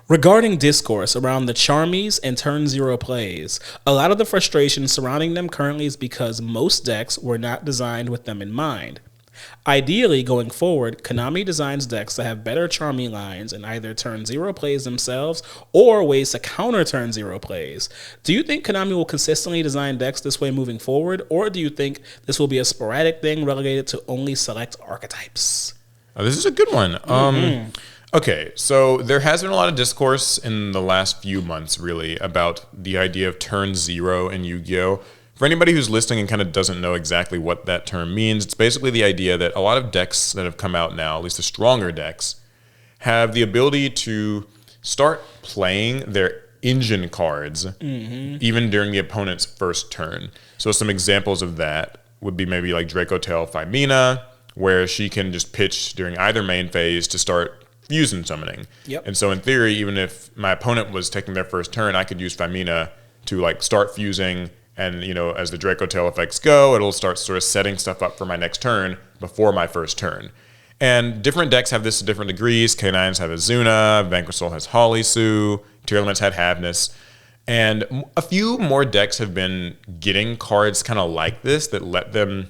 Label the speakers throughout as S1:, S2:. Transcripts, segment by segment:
S1: Regarding discourse around the Charmies and Turn Zero plays, a lot of the frustration surrounding them currently is because most decks were not designed with them in mind. Ideally, going forward, Konami designs decks that have better Charmy lines in either Turn Zero plays themselves or ways to counter Turn Zero plays. Do you think Konami will consistently design decks this way moving forward, or do you think this will be a sporadic thing relegated to only select archetypes?
S2: Oh, this is a good one. Okay, so there has been a lot of discourse in the last few months, really, about the idea of Turn Zero in Yu-Gi-Oh! For anybody who's listening and kind of doesn't know exactly what that term means, it's basically the idea that a lot of decks that have come out now, at least the stronger decks, have the ability to start playing their engine cards even during the opponent's first turn. So some examples of that would be maybe like Draco Tail Fimina, where she can just pitch during either main phase to start fusion summoning.
S1: Yep.
S2: And so in theory, even if my opponent was taking their first turn, I could use Fimina to like start fusing, and as the Draco Tail effects go, it'll start sort of setting stuff up for my next turn before my first turn. And different decks have this to different degrees. K9s have Azuna, Vanquish Soul has Holisu, Tearlaments had Havnus. And a few more decks have been getting cards kind of like this that let them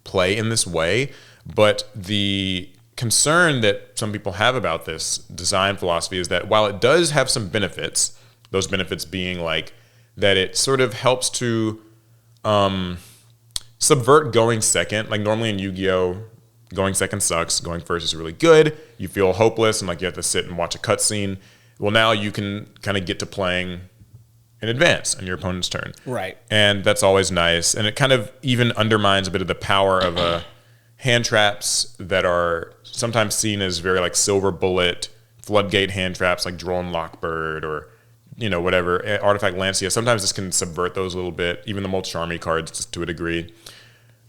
S2: play in this way. But the concern that some people have about this design philosophy is that while it does have some benefits, those benefits being like that it sort of helps to subvert going second. Like normally in Yu-Gi-Oh, going second sucks, going first is really good. You feel hopeless and like you have to sit and watch a cutscene. Well, now you can kind of get to playing in advance on your opponent's turn.
S1: Right.
S2: And that's always nice. And it kind of even undermines a bit of the power of hand traps that are sometimes seen as very like silver bullet, floodgate hand traps like Drone Lockbird or whatever, Artifact Lancia. Sometimes this can subvert those a little bit, even the most Charmy cards to a degree.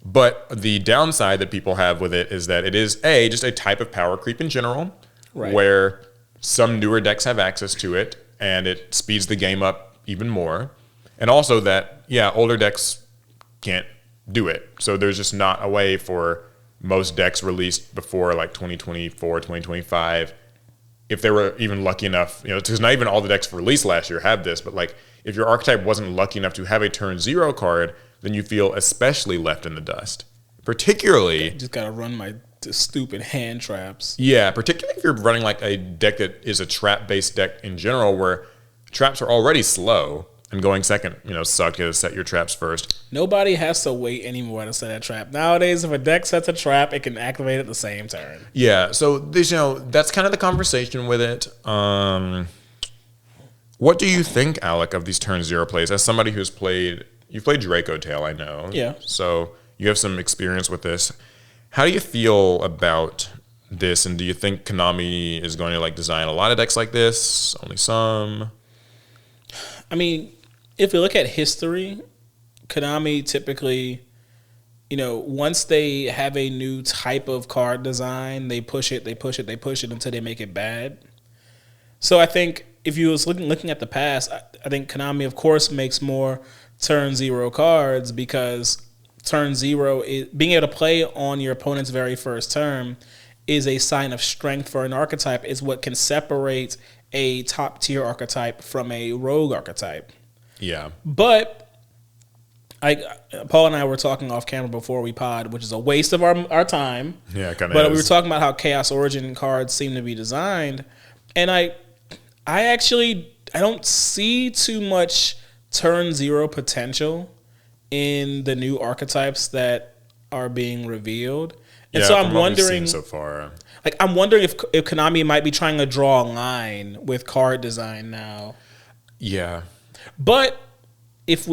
S2: But the downside that people have with it is that it is just a type of power creep in general,
S1: right,
S2: where some newer decks have access to it, and it speeds the game up even more. And also that, older decks can't do it. So there's just not a way for most decks released before like 2024, 2025, if they were even lucky enough, because not even all the decks released last year have this, but like if your archetype wasn't lucky enough to have a Turn Zero card, then you feel especially left in the dust. Particularly,
S1: just gotta run my stupid hand traps.
S2: Yeah, particularly if you're running like a deck that is a trap-based deck in general, where traps are already slow, and going second, suck to set your traps first.
S1: Nobody has to wait anymore to set a trap. Nowadays, if a deck sets a trap, it can activate at the same turn.
S2: Yeah, so this, that's kind of the conversation with it. What do you think, Alec, of these Turn Zero plays? As somebody you've played Draco Tail, I know.
S1: Yeah.
S2: So you have some experience with this. How do you feel about this, and do you think Konami is going to like design a lot of decks like this? Only some?
S1: I mean, if you look at history, Konami typically, once they have a new type of card design, they push it until they make it bad. So I think if you was looking at the past, I think Konami, of course, makes more Turn Zero cards because Turn Zero is being able to play on your opponent's very first turn is a sign of strength for an archetype. Is what can separate a top tier archetype from a rogue archetype.
S2: Yeah.
S1: But Paul and I were talking off camera before we pod, which is a waste of our time.
S2: Yeah, kind of.
S1: But we were talking about how Chaos Origin cards seem to be designed, and I don't see too much Turn Zero potential in the new archetypes that are being revealed. And so I'm wondering
S2: so far.
S1: Like, I'm wondering if Konami might be trying to draw a line with card design now.
S2: Yeah.
S1: But if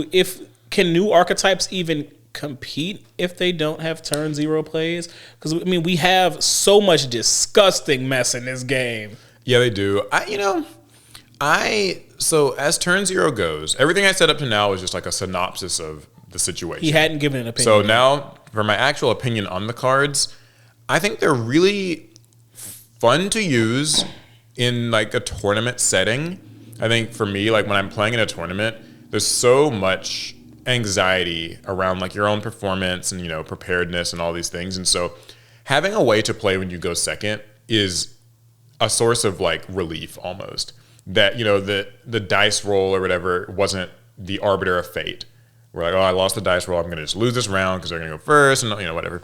S1: can new archetypes even compete if they don't have Turn Zero plays? Because we have so much disgusting mess in this game.
S2: Yeah, they do. So as Turn Zero goes, everything I said up to now is just like a synopsis of the situation.
S1: He hadn't given an opinion.
S2: So now, for my actual opinion on the cards, I think they're really fun to use in like a tournament setting. I think for me, like when I'm playing in a tournament, there's so much anxiety around like your own performance and preparedness and all these things. And so having a way to play when you go second is a source of like relief almost. that, the dice roll or whatever wasn't the arbiter of fate. We're like, oh, I lost the dice roll. I'm going to just lose this round because they're going to go first and, whatever.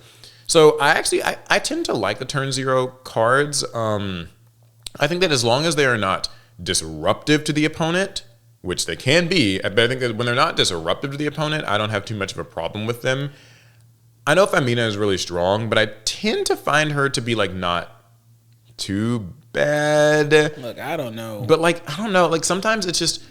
S2: So I tend to like the turn 0 cards. I think that as long as they are not disruptive to the opponent, which they can be, but I think that when they're not disruptive to the opponent, I don't have too much of a problem with them. I know Famina is really strong, but I tend to find her to be like not too bad.
S1: Look, I don't know.
S2: But like, I don't know. Like sometimes it's just,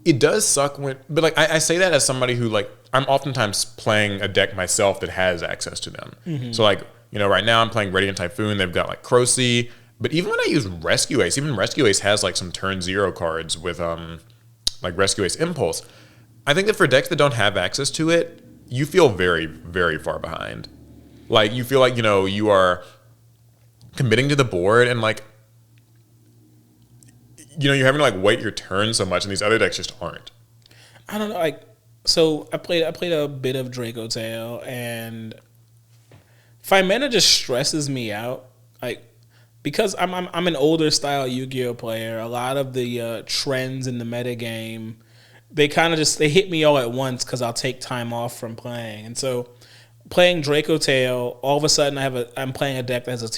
S2: it does suck when, but like I say that as somebody who like, I'm oftentimes playing a deck myself that has access to them. Mm-hmm. So like, right now I'm playing Radiant Typhoon. They've got like Crocy. But even when I use Rescue Ace, even Rescue Ace has like some turn 0 cards with like Rescue Ace Impulse. I think that for decks that don't have access to it, you feel very, very far behind. Like you feel like, you are committing to the board and like, you're having to like wait your turn so much and these other decks just aren't.
S1: I don't know. Like, so I played a bit of Draco Tail and Fimena just stresses me out. Like, because I'm an older style Yu-Gi-Oh player, a lot of the trends in the metagame, they kind of just, they hit me all at once because I'll take time off from playing. And so playing Draco Tail, all of a sudden I'm playing a deck that has a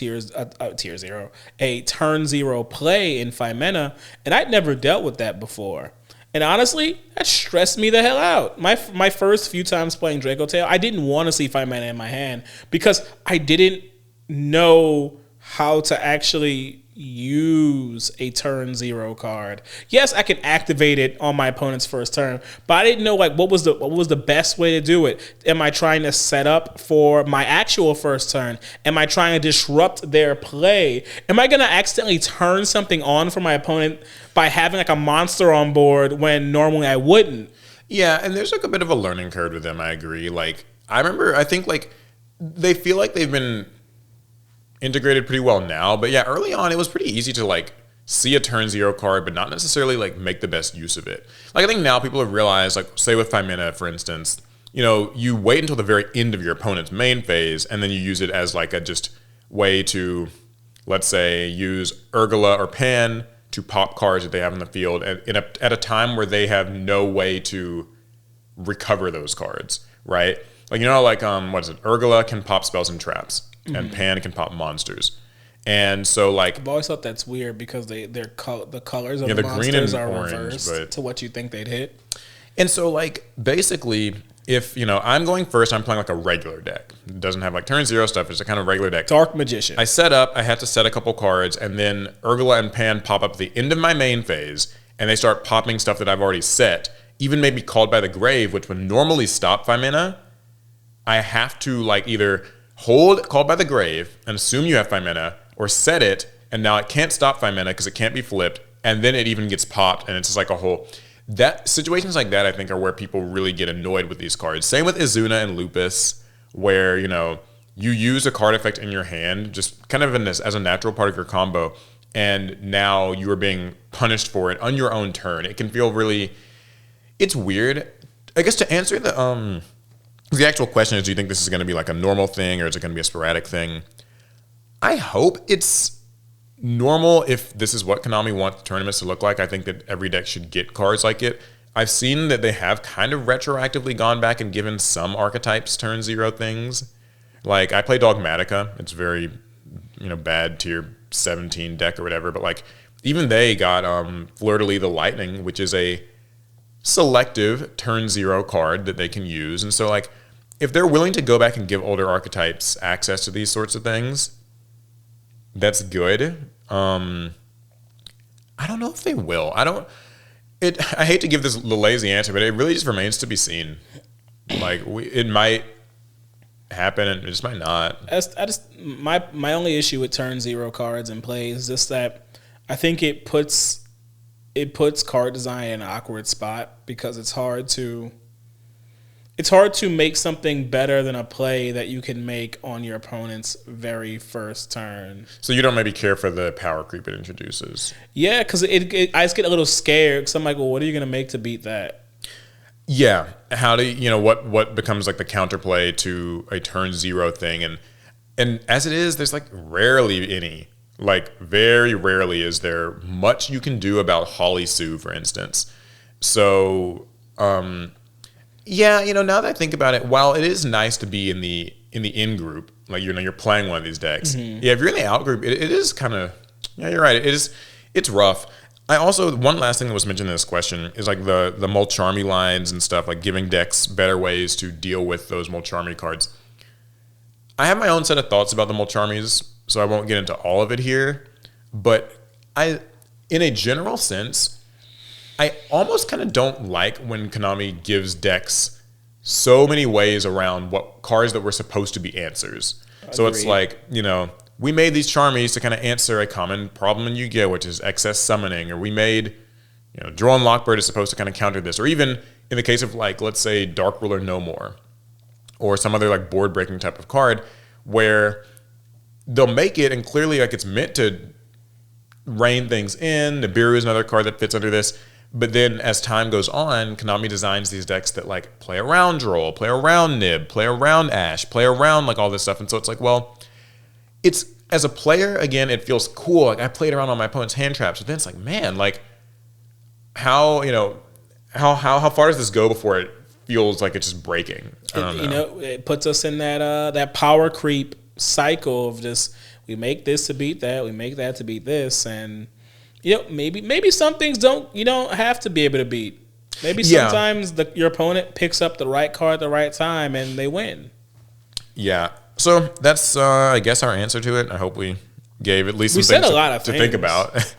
S1: turn 0 play in Fimena, and I'd never dealt with that before. And honestly, that stressed me the hell out. My first few times playing Draco Tail, I didn't want to see Fimena in my hand because I didn't know how to actually use a turn 0 card. Yes, I can activate it on my opponent's first turn, but I didn't know like what was the best way to do it. Am I trying to set up for my actual first turn? Am I trying to disrupt their play? Am I going to accidentally turn something on for my opponent by having like a monster on board when normally I wouldn't?
S2: Yeah, and there's like a bit of a learning curve with them, I agree. Like I think like they feel like they've been integrated pretty well now, but yeah, early on it was pretty easy to like see a turn 0 card but not necessarily like make the best use of it. Like I think now people have realized, like say with Fimena for instance, you wait until the very end of your opponent's main phase and then you use it as like a just way to, let's say, use Urgula or Pan to pop cards that they have in the field at a time where they have no way to recover those cards, right? Like what is it? Urgula can pop spells and traps. And Pan can pop monsters. And so like
S1: I've always thought that's weird because the colors of the monsters green and are orange, reversed to what you think they'd hit.
S2: And so like basically if I'm going first, I'm playing like a regular deck. It doesn't have like turn 0 stuff, it's a kind of regular deck.
S1: Dark Magician.
S2: I have to set a couple cards and then Urgula and Pan pop up at the end of my main phase and they start popping stuff that I've already set, even maybe Called by the Grave, which would normally stop Fimena. I have to like either hold Called by the Grave and assume you have Fimena, or set it, and now it can't stop Fimena because it can't be flipped, and then it even gets popped, and it's just like a whole... Situations like that, I think, are where people really get annoyed with these cards. Same with Izuna and Lupus, where, you use a card effect in your hand, just kind of as a natural part of your combo, and now you are being punished for it on your own turn. It can feel really... It's weird. I guess to answer the actual question is, do you think this is going to be like a normal thing or is it going to be a sporadic thing? I hope it's normal if this is what Konami wants tournaments to look like. I think that every deck should get cards like it. I've seen that they have kind of retroactively gone back and given some archetypes turn 0 things. Like I play Dogmatica. It's very, bad tier 17 deck or whatever. But like even they got Fleur-de-Lis the Lightning, which is a selective turn 0 card that they can use. And so like if they're willing to go back and give older archetypes access to these sorts of things, that's good. I don't know if they will. I hate to give this the lazy answer, but it really just remains to be seen. Like it might happen and it just might not.
S1: My only issue with turn 0 cards and plays is just that I think it puts card design in an awkward spot because it's hard to make something better than a play that you can make on your opponent's very first turn. So
S2: you don't maybe care for the power creep it introduces?
S1: Yeah, because I just get a little scared because I'm like, well, what are you going to make to beat that?
S2: Yeah. How do you, what becomes like the counterplay to a turn 0 thing? And as it is, there's like rarely any. Like, very rarely is there much you can do about Holly Sue, for instance. So, yeah, now that I think about it, while it is nice to be in the in group, like you're playing one of these decks. Yeah, if you're in the out group, it is kind of, yeah, you're right. It's rough. I also, one last thing that was mentioned in this question is like the Mulcharmy lines and stuff, like giving decks better ways to deal with those Mulcharmy cards. I have my own set of thoughts about the Mulcharmies, so I won't get into all of it here. But in a general sense, I almost kind of don't like when Konami gives decks so many ways around what cards that were supposed to be answers. Agreed. So it's like, we made these Charmies to kind of answer a common problem in Yu-Gi-Oh!, which is excess summoning, or we made, Droll and Lockbird is supposed to kind of counter this, or even in the case of, like, let's say Dark Ruler No More, or some other like board breaking type of card, where they'll make it and clearly like it's meant to rein things in. Nibiru is another card that fits under this. But then as time goes on, Konami designs these decks that like play around Droll, play around Nib, play around Ash, play around like all this stuff. And so it's like, well, it's, as a player, again, it feels cool. Like I played around on my opponent's hand traps, but then it's like, man, like how far does this go before it feels like it's just breaking? I don't know.
S1: It puts us in that power creep cycle of just, we make this to beat that, we make that to beat this, and maybe some things you don't have to be able to beat. Maybe sometimes your opponent picks up the right card at the right time and they win.
S2: Yeah. So that's I guess our answer to it. I hope we gave at least some things
S1: a lot of
S2: to
S1: things.
S2: think about.